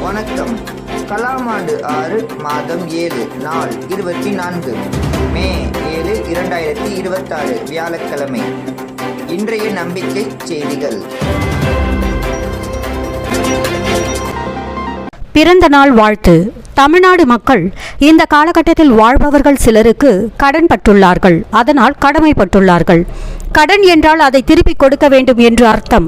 வணக்கம். கலாம் ஆண்டு 6 மாதம் 7 நாள் 24 மே 7 2026 வியாழக்கிழமை. இன்றைய நம்பிக்கை செய்திகள். பிறந்த நாள் வாழ்த்து. தமிழ்நாடு மக்கள் இந்த காலகட்டத்தில் வாழ்பவர்கள் சிலருக்கு கடன் பட்டுள்ளார்கள், அதனால் கடமைப்பட்டுள்ளார்கள். கடன் என்றால் அதை திருப்பிக் கொடுக்க வேண்டும் என்று அர்த்தம்.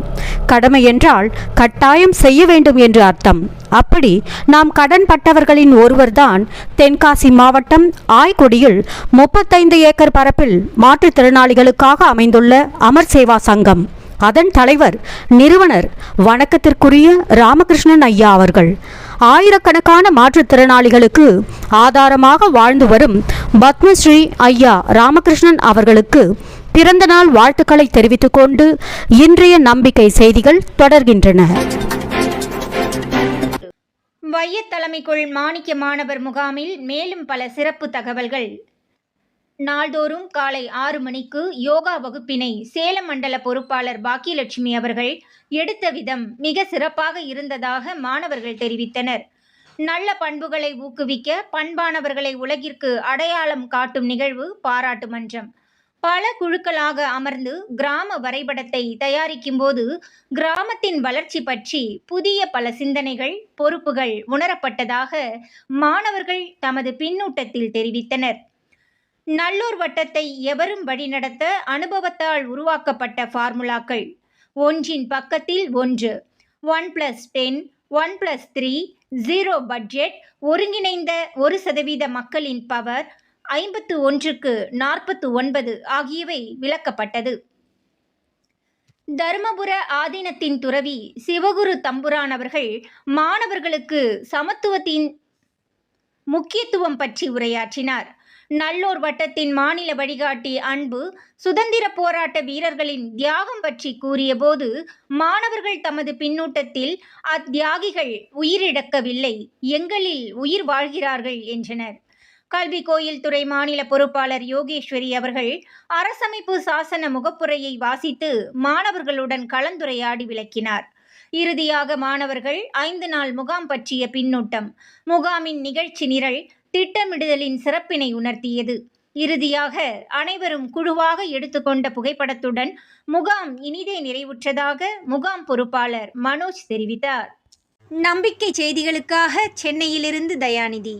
கடமை என்றால் கட்டாயம் செய்ய வேண்டும் என்று அர்த்தம். அப்படி நாம் கடன் பட்டவர்களின் ஒருவர்தான் தென்காசி மாவட்டம் ஆய்குடியில் 35 ஏக்கர் பரப்பில் மாற்றுத்திறனாளிகளுக்காக அமைந்துள்ள அமர் சேவா சங்கம். அதன் தலைவர், நிறுவனர் வணக்கத்திற்குரிய ராமகிருஷ்ணன் ஐயா அவர்கள் ஆயிரக்கணக்கான மாற்றுத்திறனாளிகளுக்கு ஆதாரமாக வாழ்ந்து வரும் பத்மஸ்ரீ ஐயா ராமகிருஷ்ணன் அவர்களுக்கு பிறந்த நாள் வாழ்த்துக்களை தெரிவித்துக் கொண்டு இன்றைய நம்பிக்கை செய்திகள் தொடர்கின்றன. வைய தலைமைக்குள் மாணிக்க மாணவர் முகாமில் மேலும் பல சிறப்பு தகவல்கள். நாள்தோறும் காலை 6 மணிக்கு யோகா வகுப்பினை சேலம் மண்டல பொறுப்பாளர் பாக்கியலட்சுமி அவர்கள் எடுத்த விதம் மிக சிறப்பாக இருந்ததாக மாணவர்கள் தெரிவித்தனர். நல்ல பண்புகளை ஊக்குவிக்க பண்பானவர்களை உலகிற்கு அடையாளம் காட்டும் நிகழ்வு பாராட்டு மன்றம். பல குழுக்களாக அமர்ந்து கிராம வரைபடத்தை தயாரிக்கும் போது கிராமத்தின் வளர்ச்சி பற்றி புதிய பல சிந்தனைகள், பொறுப்புகள் உணரப்பட்டதாக மாணவர்கள் தமது பின்னூட்டத்தில் தெரிவித்தனர். நல்லூர் வட்டத்தை எவரும் வழிநடத்த அனுபவத்தால் உருவாக்கப்பட்ட ஃபார்முலாக்கள். ஒன்றின் பக்கத்தில் 1, 1+10, 1+3, 0 பட்ஜெட், ஒருங்கிணைந்த 1% மக்களின் பவர், 51க்கு 49 ஆகியவை விளக்கப்பட்டது. தருமபுர ஆதீனத்தின் துறவி சிவகுரு தம்புரான் அவர்கள் மாணவர்களுக்கு சமத்துவத்தின் முக்கியத்துவம் பற்றி உரையாற்றினார். நல்லூர் வட்டத்தின் மாநில வழிகாட்டி அன்பு சுதந்திர போராட்ட வீரர்களின் தியாகம் பற்றி கூறியபோது மாணவர்கள் தமது பின்னூட்டத்தில் அத்தியாகிகள் உயிரிழக்கவில்லை, எங்களில் உயிர் வாழ்கிறார்கள் என்றனர். கல்வி கோயில் துறை மாநில பொறுப்பாளர் யோகேஸ்வரி அவர்கள் அரசமைப்பு சாசன முகப்புரையை வாசித்து மாணவர்களுடன் கலந்துரையாடி விளக்கினார். இறுதியாக மாணவர்கள் 5 நாள் முகாம் பற்றிய பின்னூட்டம், முகாமின் நிகழ்ச்சி நிரல், திட்டமிடுதலின் சிறப்பினை உணர்த்தியது. இறுதியாக அனைவரும் குழுவாக எடுத்துக்கொண்ட புகைப்படத்துடன் முகாம் இனிதே நிறைவுற்றதாக முகாம் பொறுப்பாளர் மனோஜ் தெரிவித்தார். நம்பிக்கை செய்திகளுக்காக சென்னையிலிருந்து தயாநிதி.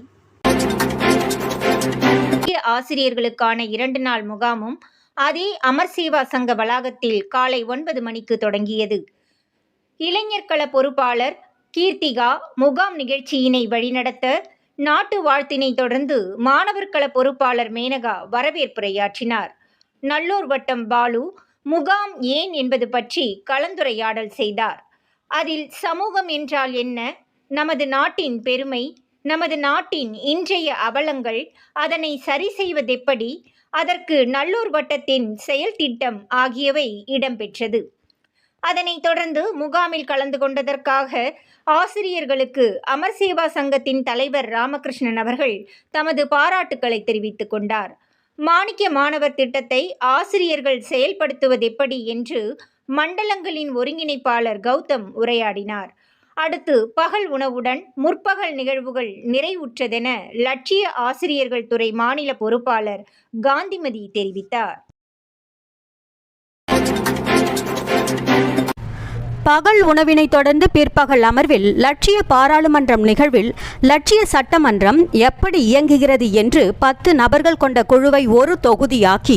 ஆசிரியர்களுக்கான 2 நாள் முகாமும் அதே அமர் சேவா சங்க வளாகத்தில் காலை 9 மணிக்கு தொடங்கியது. இளைஞர்கள பொறுப்பாளர் கீர்த்திகா முகாம் நிகழ்ச்சியினை வழிநடத்த, நாட்டு வாழ்த்தினை தொடர்ந்து மாணவர் கள பொறுப்பாளர் மேனகா வரவேற்புரையாற்றினார். நல்லூர் வட்டம் பாலு முகாம் ஏன் என்பது பற்றி கலந்துரையாடல் செய்தார். அதில் சமூகம் என்றால் என்ன, நமது நாட்டின் பெருமை, நமது நாட்டின் இன்றைய அவலங்கள், அதனை சரி செய்வதெப்படி, அதற்கு நல்லூர் வட்டத்தின் செயல் திட்டம் ஆகியவை இடம்பெற்றது. அதனைத் தொடர்ந்து முகாமில் கலந்து கொண்டதற்காக ஆசிரியர்களுக்கு அமர் சேவா சங்கத்தின் தலைவர் ராமகிருஷ்ணன் அவர்கள் தமது பாராட்டுக்களை தெரிவித்துக் கொண்டார். மாணிக்க மாணவர் திட்டத்தை ஆசிரியர்கள் செயல்படுத்துவதெப்படி என்று மண்டலங்களின் ஒருங்கிணைப்பாளர் கௌதம் உரையாடினார். அடுத்து பகல் உணவுடன் முற்பகல் நிகழ்வுகள் நிறைவுற்றதென லட்சிய ஆசிரியர்கள் துறை மாநில பொறுப்பாளர் காந்திமதி தெரிவித்தார். பகல் உணவினை தொடர்ந்து பிற்பகல் அமர்வில் லட்சிய பாராளுமன்றம் நிகழ்வில் லட்சிய சட்டமன்றம் எப்படி இயங்குகிறது என்று 10 நபர்கள் கொண்ட குழுவை ஒரு தொகுதியாக்கி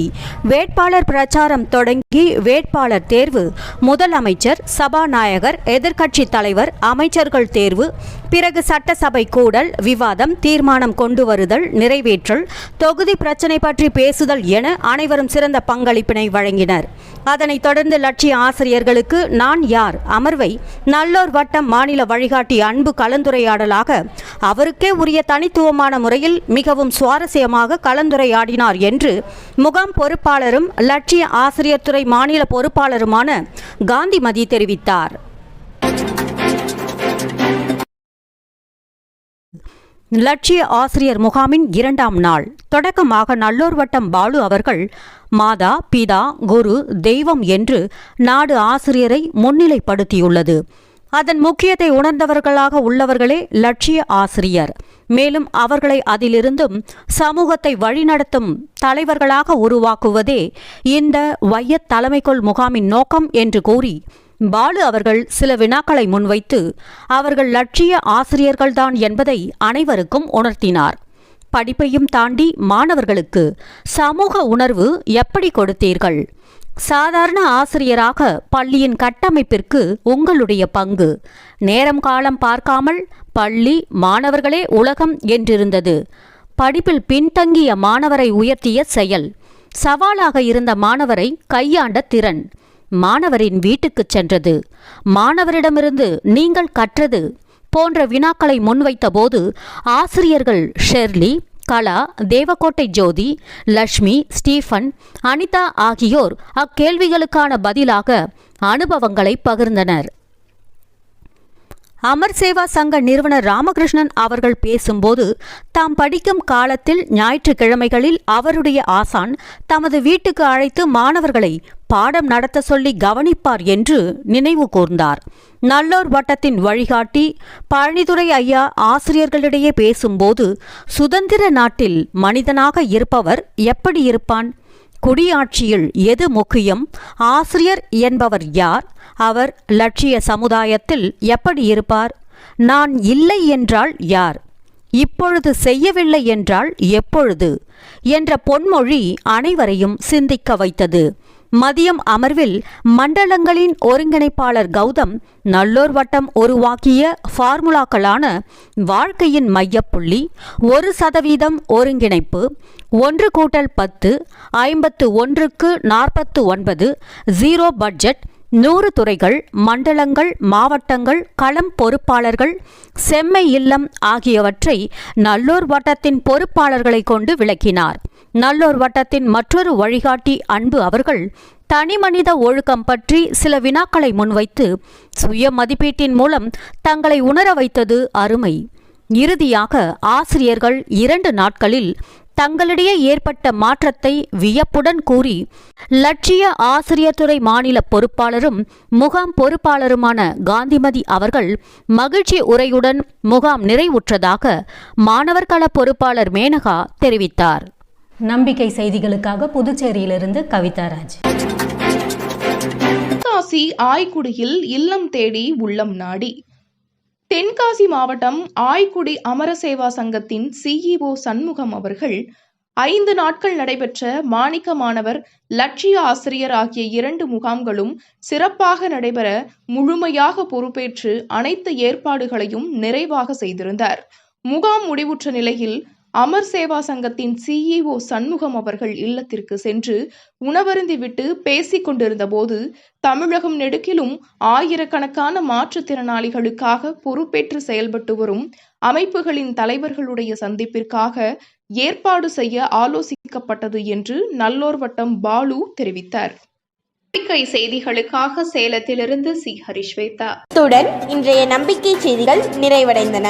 வேட்பாளர் பிரச்சாரம் தொடங்கி வேட்பாளர் தேர்வு, முதலமைச்சர், சபாநாயகர், எதிர்க்கட்சி தலைவர், அமைச்சர்கள் தேர்வு, பிறகு சட்டசபை கூடல், விவாதம், தீர்மானம் கொண்டு வருதல், நிறைவேற்றல், தொகுதி பிரச்சினை பற்றி பேசுதல் என அனைவரும் சிறந்த பங்களிப்பினை வழங்கினர். அதனைத் தொடர்ந்து லட்சிய ஆசிரியர்களுக்கு நான் யார் அமர்வை நல்லூர் வட்டம் மாநில வழிகாட்டி அன்பு கலந்துரையாடலாக அவருக்கே உரிய தனித்துவமான முறையில் மிகவும் சுவாரஸ்யமாக கலந்துரையாடினார் என்று முகாம் பொறுப்பாளரும் லட்சிய ஆசிரியர் துறை மாநில பொறுப்பாளருமான காந்திமதி தெரிவித்தார். லட்சிய ஆசிரியர் முகாமின் 2ஆம் நாள் தொடக்கமாக நல்லூர் வட்டம் பாலு அவர்கள் மாதா, பிதா, குரு, தெய்வம் என்று நாடு ஆசிரியரை முன்னிலைப்படுத்தியுள்ளது. அதன் முக்கியத்தை உணர்ந்தவர்களாக உள்ளவர்களே லட்சிய ஆசிரியர். மேலும் அவர்களை அதிலிருந்தும் சமூகத்தை வழிநடத்தும் தலைவர்களாக உருவாக்குவதே இந்த வையத் தலைமைக்கொள் முகாமின் நோக்கம் என்று கூறி பாலு அவர்கள் சில வினாக்களை முன்வைத்து அவர்கள் லட்சிய ஆசிரியர்கள்தான் என்பதை அனைவருக்கும் உணர்த்தினார். படிப்பையும் தாண்டி மாணவர்களுக்கு சமூக உணர்வு எப்படி கொடுத்தீர்கள்? சாதாரண ஆசிரியராக பள்ளியின் கட்டமைப்பிற்கு உங்களுடைய பங்கு. நேரம் காலம் பார்க்காமல் பள்ளி மாணவர்களே உலகம் என்றிருந்தது. படிப்பில் பின்தங்கிய மாணவரை உயர்த்திய செயல், சவாலாக இருந்த மாணவரை கையாண்ட திறன், மாணவரின் வீட்டுக்குச் சென்றது, மாணவரிடமிருந்து நீங்கள் கற்றது போன்ற வினாக்களை முன்வைத்த போது ஆசிரியர்கள் ஷெர்லி, கலா, தேவக்கோட்டை ஜோதி, லட்சுமி, ஸ்டீஃபன், அனிதா ஆகியோர் அக்கேள்விகளுக்கான பதிலாக அனுபவங்களை பகிர்ந்தனர். அமர் சேவா சங்க நிறுவனர் ராமகிருஷ்ணன் அவர்கள் பேசும்போது தாம் படிக்கும் காலத்தில் ஞாயிற்றுக்கிழமைகளில் அவருடைய ஆசான் தமது வீட்டுக்கு அழைத்து மாணவர்களை பாடம் நடத்த சொல்லி கவனிப்பார் என்று நினைவு கூர்ந்தார். நல்லோர் வட்டத்தின் வழிகாட்டி பழனிதுரை ஐயா ஆசிரியர்களிடையே பேசும்போது சுதந்திர நாட்டில் மனிதனாக இருப்பவர் எப்படி இருப்பான்? குடியாட்சியில் எது முக்கியம்? ஆசிரியர் என்பவர் யார்? அவர் லட்சிய சமுதாயத்தில் எப்படி இருப்பார்? நான் இல்லை என்றால் யார்? இப்பொழுது செய்யவில்லை என்றால் எப்பொழுது? என்ற பொன்மொழி அனைவரையும் சிந்திக்க வைத்தது. மதியம் அமர்வில் மண்டலங்களின் ஒருங்கிணைப்பாளர் கௌதம் நல்லோர் வட்டம் உருவாக்கிய ஃபார்முலாக்களான வாழ்க்கையின் மையப்புள்ளி, 1% ஒருங்கிணைப்பு, 1+10, 51க்கு 49, 0 பட்ஜெட், 100 துறைகள், மண்டலங்கள், மாவட்டங்கள், களம் பொறுப்பாளர்கள், செம்மை இல்லம் ஆகியவற்றை நல்லோர் வட்டத்தின் பொறுப்பாளர்களை கொண்டு விளக்கினார். நல்லோர் வட்டத்தின் மற்றொரு வழிகாட்டி அன்பு அவர்கள் தனிமனித ஒழுக்கம் பற்றி சில வினாக்களை முன்வைத்து சுய மதிப்பீட்டின் மூலம் தங்களை உணர வைத்தது அருமை. இறுதியாக ஆசிரியர்கள் 2 நாட்களில் தங்களிடையே ஏற்பட்ட மாற்றத்தை வியப்புடன் கூறி லட்சிய ஆசிரியர் துறை மாநில பொறுப்பாளரும் முகாம் பொறுப்பாளருமான காந்திமதி அவர்கள் மகிழ்ச்சி உரையுடன் முகாம் நிறைவுற்றதாக மாணவர் கள பொறுப்பாளர் மேனகா தெரிவித்தார். நம்பிக்கை செய்திகளுக்காக புதுச்சேரியிலிருந்து கவிதாராஜ். தென்காசி ஆய்க்குடியில் இல்லம் தேடி உள்ளம் நாடி. தென்காசி மாவட்டம் ஆய்க்குடி அமரசேவா சங்கத்தின் CEO சண்முகம் அவர்கள் 5 நாட்கள் நடைபெற்ற மாணிக்க மாணவர் லட்சிய ஆசிரியர் ஆகிய 2 முகாம்களும் சிறப்பாக நடைபெற முழுமையாக பொறுப்பேற்று அனைத்து ஏற்பாடுகளையும் நிறைவாக செய்திருந்தார். முகாம் முடிவுற்ற நிலையில் அமர் சேவா சங்கத்தின் CEO சண்முகம் அவர்கள் இல்லத்திற்கு சென்று உணவருந்திவிட்டு பேசிக் கொண்டிருந்த போது தமிழகம் நெடுக்கிலும் ஆயிரக்கணக்கான மாற்றுத்திறனாளிகளுக்காக பொறுப்பேற்று செயல்பட்டு வரும் அமைப்புகளின் தலைவர்களுடைய சந்திப்பிற்காக ஏற்பாடு செய்ய ஆலோசிக்கப்பட்டது என்று நல்லோர் வட்டம் பாலு தெரிவித்தார். நம்பிக்கை செய்திகளுக்காக சேலத்திலிருந்து சி. ஹரிஸ்வேதா. இத்துடன் இன்றைய நம்பிக்கை செய்திகள் நிறைவடைந்தன.